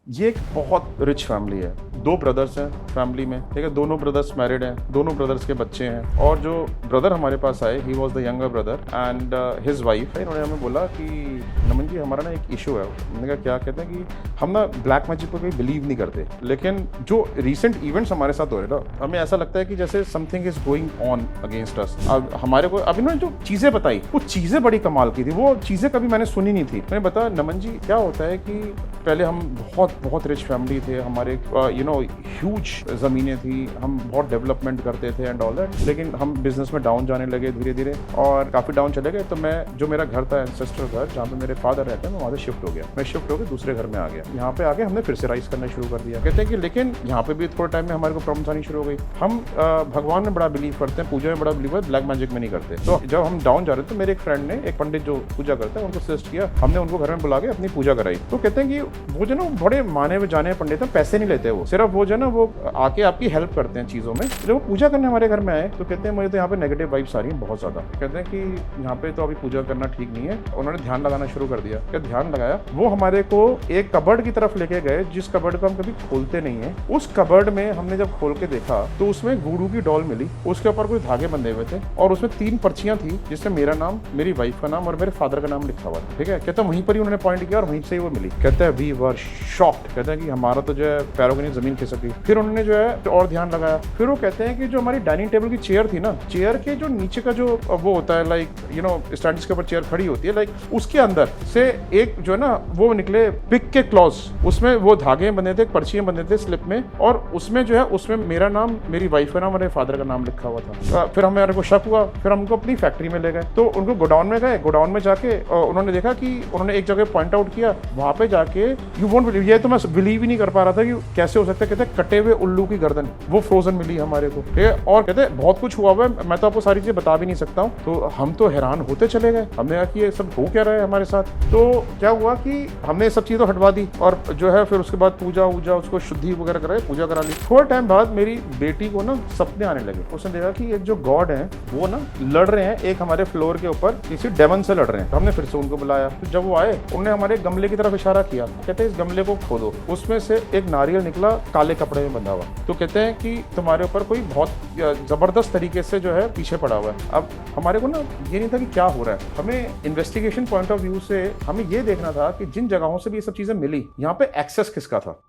ये एक बहुत रिच फैमिली है। 2 ब्रदर्स हैं फैमिली में, ठीक है। दोनों ब्रदर्स मैरिड हैं, दोनों ब्रदर्स के बच्चे हैं। और जो ब्रदर हमारे पास आए, he was the younger brother and his wife. इन्होंने हमें बोला कि नमन जी, हमारा ना एक इशू है। मैंने कहा क्या? कहते हैं कि हम ना ब्लैक मैजिक पर कोई बिलीव नहीं करते, लेकिन जो रिसेंट इवेंट्स हमारे साथ हो रहे ना, हमें ऐसा लगता है कि जैसे something is going on against us. अब हमारे को अब इन्होंने जो चीज़ें बताई, वो चीज़ें बड़ी कमाल की थी। वो चीज़ें कभी मैंने सुनी नहीं थी। मैंने बताया नमन जी क्या होता है कि पहले हम बहुत रिच फैमिली थे, हमारे ह्यूज ज़मीनें थी, हम बहुत डेवलपमेंट करते थे एंड ऑल दैट। लेकिन हम बिजनेस में डाउन जाने लगे धीरे धीरे, और काफ़ी डाउन चले गए। तो मैं जो मेरा घर था, एंसेस्टर घर जहाँ पे मेरे फादर रहते हैं, मैं वहाँ से शिफ्ट हो गया। मैं शिफ्ट होकर दूसरे घर में आ गया। यहाँ पे आके हमने फिर से राइज करना शुरू कर दिया। कहते हैं कि लेकिन यहाँ पे भी थोड़े टाइम में हमारे को प्रॉब्लम्स आनी शुरू हो गई। हम भगवान में बड़ा बिलीव करते हैं, पूजा में बड़ा बिलीव है, ब्लैक मैजिक में नहीं करते। तो जब हम डाउन जा रहे थे, तो मेरे एक फ्रेंड ने, एक पंडित जो पूजा करते हैं, उनको सजेस्ट किया। हमने उनको घर में बुला के अपनी पूजा कराई। तो कहते हैं कि वो जो ना बड़े माने हुए जाने पंडित हैं, पैसे नहीं लेते वो, सिर्फ वो जो ना वो आके आपकी हेल्प करते हैं चीज़ों में। जब वो पूजा करने हमारे घर में आए, तो कहते हैं मुझे तो यहाँ पे नेगेटिव वाइब्स आ रही हैं बहुत ज़्यादा। कहते हैं कि यहाँ पे तो अभी पूजा करना ठीक नहीं है। उन्होंने ध्यान लगाना शुरू कर दिया। क्या ध्यान लगाया? वो हमारे को एक कबर्ड की तरफ लेके गए, जिस कबर्ड को हम कभी खोलते नहीं है। उस कबर्ड में हमने जब खोल के देखा, तो उसमें गुरु की डॉल मिली। उसके ऊपर कुछ धागे बंधे हुए थे, और उसमें 3 पर्चियां थी, जिसमें मेरा नाम, मेरी वाइफ का नाम और मेरे फादर का नाम लिखा हुआ था। ठीक है। कहते हैं वहीं पर ही उन्होंने पॉइंट किया और वहीं से ही वो मिली। कहते हैं वी वर शॉक्ड। कहते हैं कि हमारा तो जो है पैरों के नीचे जमीन खिसक गई। फिर उन्होंने जो है और ध्यान लगाया। फिर वो कहते हैं कि जो हमारी डाइनिंग टेबल की चेयर थी ना, चेयर के जो नीचे का जो वो होता है, लाइक स्टैंड जिसके ऊपर चेयर खड़ी होती है, लाइक उसके अंदर से एक जो है ना वो निकले पिक के क्लॉज। उसमें वो धागे बंधे थे, पर्चियां बंधे थे स्लिप में, और उसमें जो है उसमें मेरा नाम, मेरी वाइफ का नाम और मेरे फादर का नाम लिखा हुआ था। फिर हमें को शक हुआ। फिर हमको अपनी फैक्ट्री में ले गए। तो उनको गोडाउन में गए। गोडाउन में जाके उन्होंने देखा कि उन्होंने एक जगह पॉइंट आउट किया। वहां पे जाके यू वोंट बिलीव, ये तो मैं बिलीव ही नहीं कर पा रहा था कि कैसे हो सकता है। कहते कटे हुए उल्लू की गर्दन वो फ्रोजन मिली हमारे को, ठीक है। और कहते बहुत कुछ हुआ हुआ है, मैं तो आपको सारी चीजें बता भी नहीं सकता हूँ। तो हम तो हैरान होते चले गए। हमने कहा कि ये सब हो क्या रहा है हमारे साथ। तो क्या हुआ कि हमने सब चीज़ें हटवा दी, और जो है फिर उसके बाद पूजा वूजा, उसको शुद्धि वगैरह कराए, पूजा करा ली। थोड़े टाइम बाद मेरी बेटी को ना सपने आने लगे। उसने देखा कि एक जो गॉड है वो ना लड़ रहे हैं, एक हमारे फ्लोर के ऊपर किसी डेमन से लड़ रहे हैं। तो हमने फिर से उनको बुलाया। तो जब वो आए, उन्होंने हमारे गमले की तरफ इशारा किया। कहते हैं इस गमले को खोदो। उसमें से एक नारियल निकला, काले कपड़े में बंधा हुआ। तो कहते हैं कि तुम्हारे ऊपर कोई बहुत जबरदस्त तरीके से जो है पीछे पड़ा हुआ है। अब हमारे को ना ये नहीं था कि क्या हो रहा है। हमें इन्वेस्टिगेशन पॉइंट ऑफ व्यू से हमें ये देखना था कि जिन जगहों से भी ये सब चीजें मिली, यहाँ पे एक्सेस किसका था।